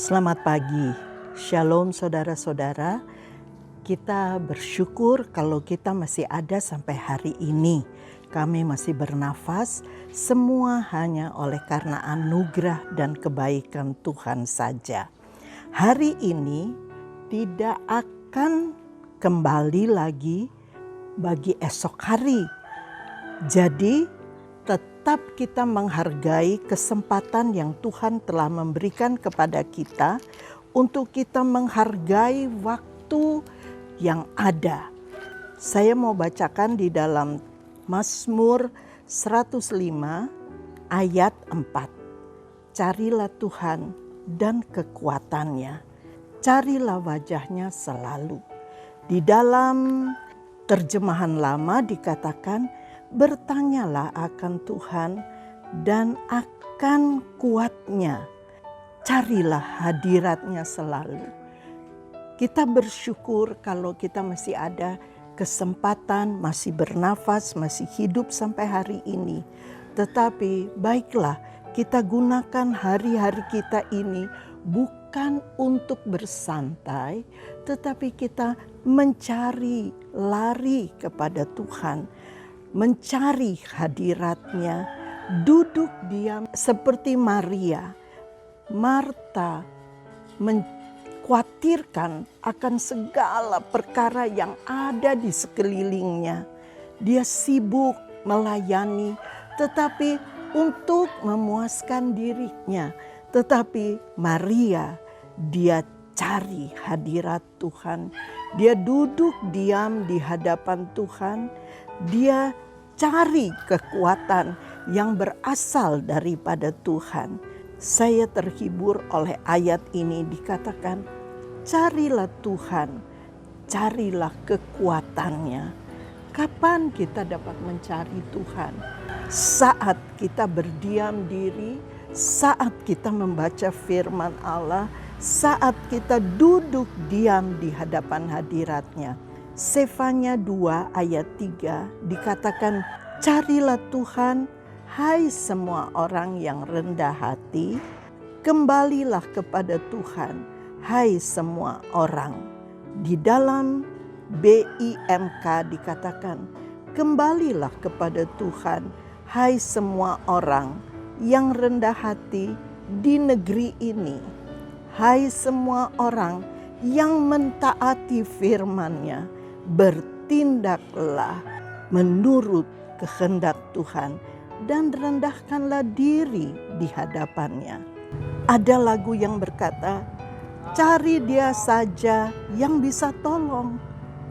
Selamat pagi, Shalom saudara-saudara. Kita bersyukur kalau kita masih ada sampai hari ini. Kami masih bernafas, semua hanya oleh karena anugerah dan kebaikan Tuhan saja. Hari ini tidak akan kembali lagi bagi esok hari. Jadi tetap kita menghargai kesempatan yang Tuhan telah memberikan kepada kita untuk kita menghargai waktu yang ada. Saya mau bacakan di dalam Mazmur 105 ayat 4. Carilah Tuhan dan kekuatannya, carilah wajahnya selalu. Di dalam terjemahan lama dikatakan, bertanyalah akan Tuhan dan akan kuatnya, carilah hadiratnya selalu. Kita bersyukur kalau kita masih ada kesempatan, masih bernafas, masih hidup sampai hari ini. Tetapi baiklah kita gunakan hari-hari kita ini bukan untuk bersantai, tetapi kita mencari, lari kepada Tuhan, mencari hadiratnya, duduk diam seperti Maria. Marta mengkhawatirkan akan segala perkara yang ada di sekelilingnya. Dia sibuk melayani, tetapi untuk memuaskan dirinya. Tetapi Maria, dia cari hadirat Tuhan. Dia duduk diam di hadapan Tuhan. Dia cari kekuatan yang berasal daripada Tuhan. Saya terhibur oleh ayat ini, dikatakan, carilah Tuhan, carilah kekuatannya. Kapan kita dapat mencari Tuhan? Saat kita berdiam diri, saat kita membaca firman Allah, saat kita duduk diam di hadapan hadiratnya. Sefanya 2 ayat 3 dikatakan, carilah Tuhan, hai semua orang yang rendah hati, kembalilah kepada Tuhan, hai semua orang. Di dalam BIMK dikatakan, kembalilah kepada Tuhan, hai semua orang yang rendah hati di negeri ini, hai semua orang yang mentaati firman-Nya, bertindaklah menurut kehendak Tuhan dan rendahkanlah diri di hadapan-Nya. Ada lagu yang berkata, cari Dia saja yang bisa tolong.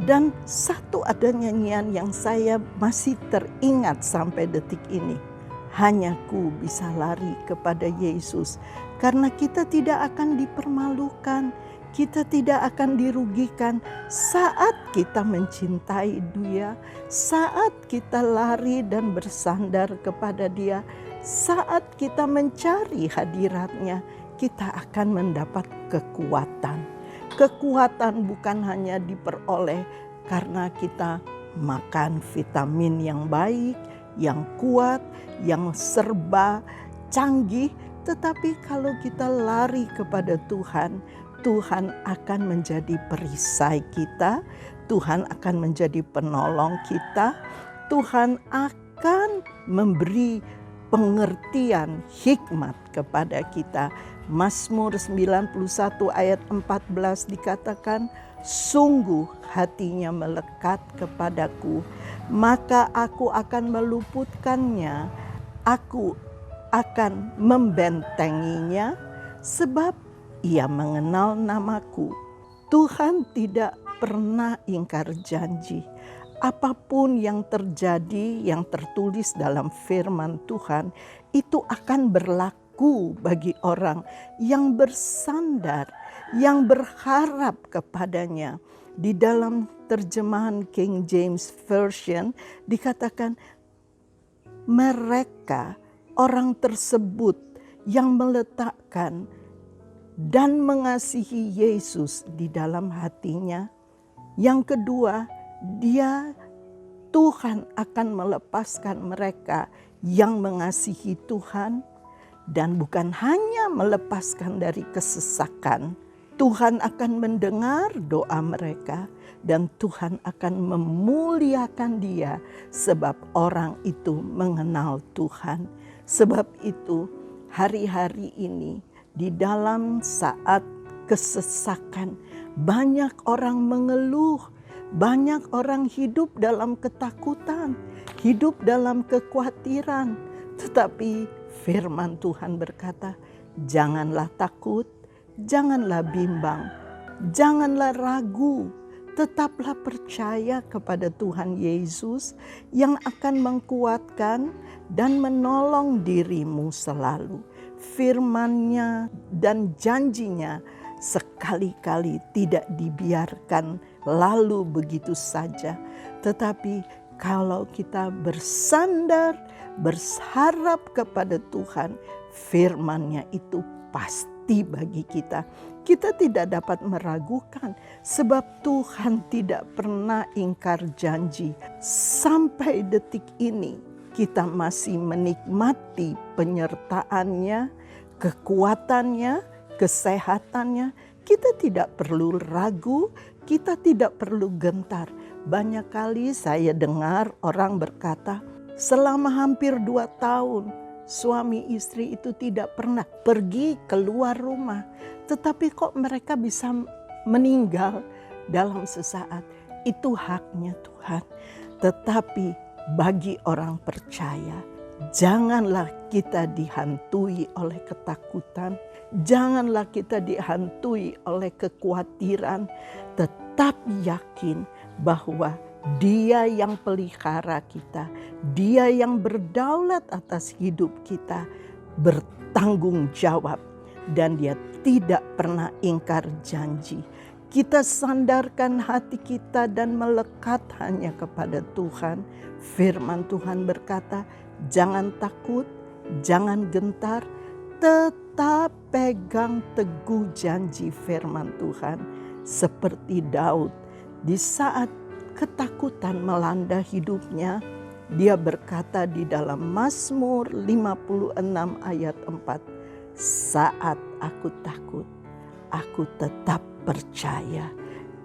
Dan satu ada nyanyian yang saya masih teringat sampai detik ini. Hanya ku bisa lari kepada Yesus, karena kita tidak akan dipermalukan, kita tidak akan dirugikan saat kita mencintai Dia, saat kita lari dan bersandar kepada Dia, saat kita mencari hadirat-Nya, kita akan mendapat kekuatan. Kekuatan bukan hanya diperoleh karena kita makan vitamin yang baik, yang kuat, yang serba canggih, tetapi kalau kita lari kepada Tuhan, Tuhan akan menjadi perisai kita, Tuhan akan menjadi penolong kita, Tuhan akan memberi pengertian hikmat kepada kita. Mazmur 91 ayat 14 dikatakan, sungguh hatinya melekat kepadaku, maka aku akan meluputkannya, aku akan membentenginya, sebab Ia mengenal namaku. Tuhan tidak pernah ingkar janji. Apapun yang terjadi, yang tertulis dalam firman Tuhan, itu akan berlaku bagi orang yang bersandar, yang berharap kepadanya. Di dalam terjemahan King James Version dikatakan, mereka, orang tersebut yang meletakkan dan mengasihi Yesus di dalam hatinya. Yang kedua, Tuhan akan melepaskan mereka yang mengasihi Tuhan. dan bukan hanya melepaskan dari kesesakan. Tuhan akan mendengar doa mereka dan Tuhan akan memuliakan dia sebab orang itu mengenal Tuhan. Sebab itu hari-hari ini di dalam saat kesesakan banyak orang mengeluh, banyak orang hidup dalam ketakutan, hidup dalam kekhawatiran. Tetapi firman Tuhan berkata, janganlah takut, janganlah bimbang, janganlah ragu, tetaplah percaya kepada Tuhan Yesus yang akan menguatkan dan menolong dirimu selalu. Firman-Nya dan janjinya sekali-kali tidak dibiarkan lalu begitu saja. Tetapi kalau kita bersandar, berharap kepada Tuhan, firman-Nya itu pasti bagi kita. Kita tidak dapat meragukan sebab Tuhan tidak pernah ingkar janji. Sampai detik ini kita masih menikmati penyertaan-Nya, kekuatannya, kesehatannya. Kita tidak perlu ragu, kita tidak perlu gentar. Banyak kali saya dengar orang berkata, selama hampir 2 tahun suami istri itu tidak pernah pergi keluar rumah. Tetapi kok mereka bisa meninggal dalam sesaat? Itu haknya Tuhan. Tetapi bagi orang percaya, janganlah kita dihantui oleh ketakutan. Janganlah kita dihantui oleh kekhawatiran. Tetap yakin bahwa Dia yang pelihara kita, Dia yang berdaulat atas hidup kita, bertanggung jawab, dan Dia tidak pernah ingkar janji. Kita sandarkan hati kita dan melekat hanya kepada Tuhan. Firman Tuhan berkata, jangan takut, jangan gentar, tetap pegang teguh janji firman Tuhan. Seperti Daud, di saat ketakutan melanda hidupnya, dia berkata di dalam Mazmur 56 ayat 4, saat aku takut, aku tetap percaya.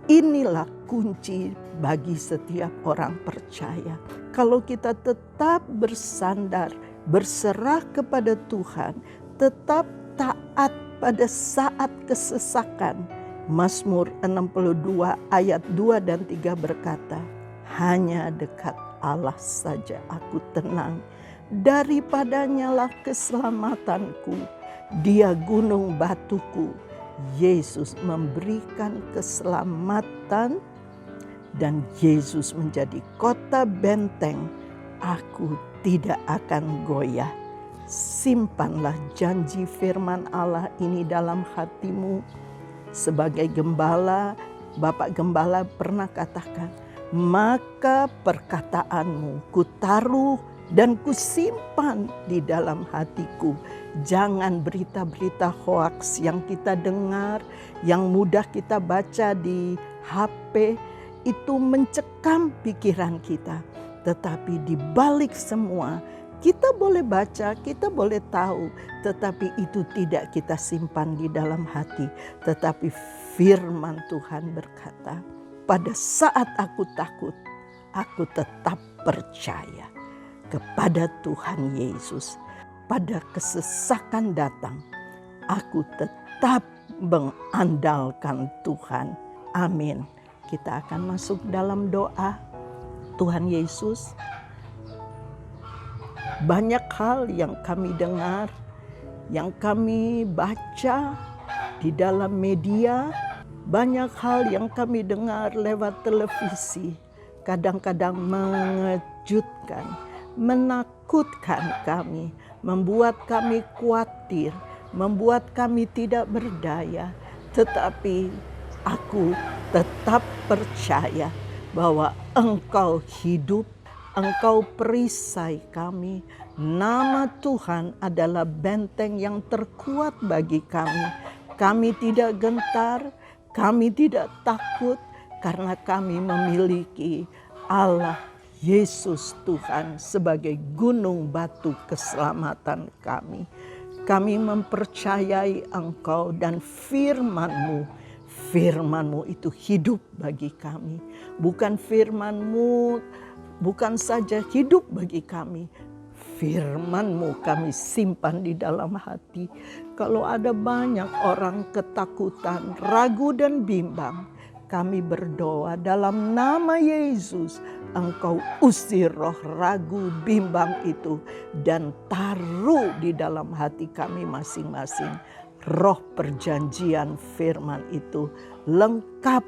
Inilah kunci bagi setiap orang percaya. Kalau kita tetap bersandar, berserah kepada Tuhan, tetap taat pada saat kesesakan. Mazmur 62 ayat 2 dan 3 berkata, hanya dekat Allah saja aku tenang, daripadanya lah keselamatanku. Dia gunung batuku, Yesus memberikan keselamatan, dan Yesus menjadi kota benteng. Aku tidak akan goyah. Simpanlah janji firman Allah ini dalam hatimu. Sebagai gembala, Bapak Gembala pernah katakan, maka perkataanmu kutaruh dan kusimpan di dalam hatiku. Jangan berita-berita hoaks yang kita dengar, yang mudah kita baca di HP, itu mencekam pikiran kita. Tetapi di balik semua, kita boleh baca, kita boleh tahu, tetapi itu tidak kita simpan di dalam hati. Tetapi firman Tuhan berkata, pada saat aku takut, aku tetap percaya kepada Tuhan Yesus. Pada kesesakan datang, aku tetap mengandalkan Tuhan. Amin. Kita akan masuk dalam doa. Tuhan Yesus, banyak hal yang kami dengar, yang kami baca di dalam media, banyak hal yang kami dengar lewat televisi, kadang-kadang mengejutkan, menakutkan kami, membuat kami khawatir, membuat kami tidak berdaya. Tetapi aku tetap percaya bahwa Engkau hidup, Engkau perisai kami. Nama Tuhan adalah benteng yang terkuat bagi kami. Kami tidak gentar, kami tidak takut, karena kami memiliki Allah Yesus Tuhan sebagai gunung batu keselamatan kami. Kami mempercayai Engkau dan firman-Mu. Firman-Mu itu hidup bagi kami. Bukan firman-Mu, bukan saja hidup bagi kami. Firman-Mu kami simpan di dalam hati. Kalau ada banyak orang ketakutan, ragu dan bimbang, kami berdoa dalam nama Yesus, Engkau usir roh ragu bimbang itu dan taruh di dalam hati kami masing-masing. Roh perjanjian firman itu lengkap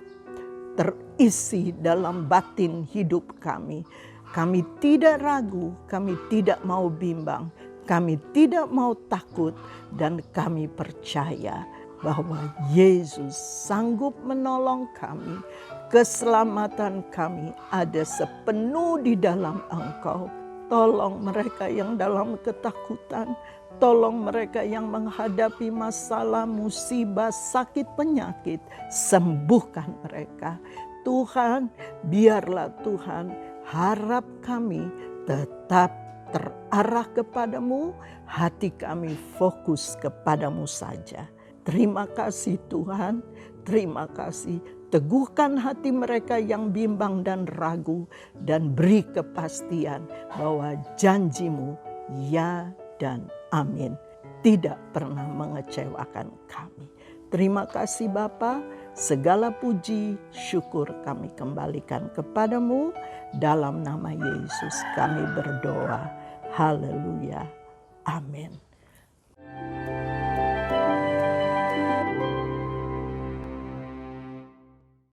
terisi dalam batin hidup kami. Kami tidak ragu, kami tidak mau bimbang, kami tidak mau takut, dan kami percaya bahwa Yesus sanggup menolong kami. Keselamatan kami ada sepenuh di dalam Engkau. Tolong mereka yang dalam ketakutan, tolong mereka yang menghadapi masalah, musibah, sakit, penyakit, sembuhkan mereka. Tuhan, biarlah Tuhan harap kami tetap terarah kepadamu, hati kami fokus kepadamu saja. Terima kasih Tuhan, terima kasih. Teguhkan hati mereka yang bimbang dan ragu, dan beri kepastian bahwa janji-Mu ya dan amin, tidak pernah mengecewakan kami. Terima kasih Bapa, segala puji syukur kami kembalikan kepadamu. Dalam nama Yesus kami berdoa. Haleluya. Amin.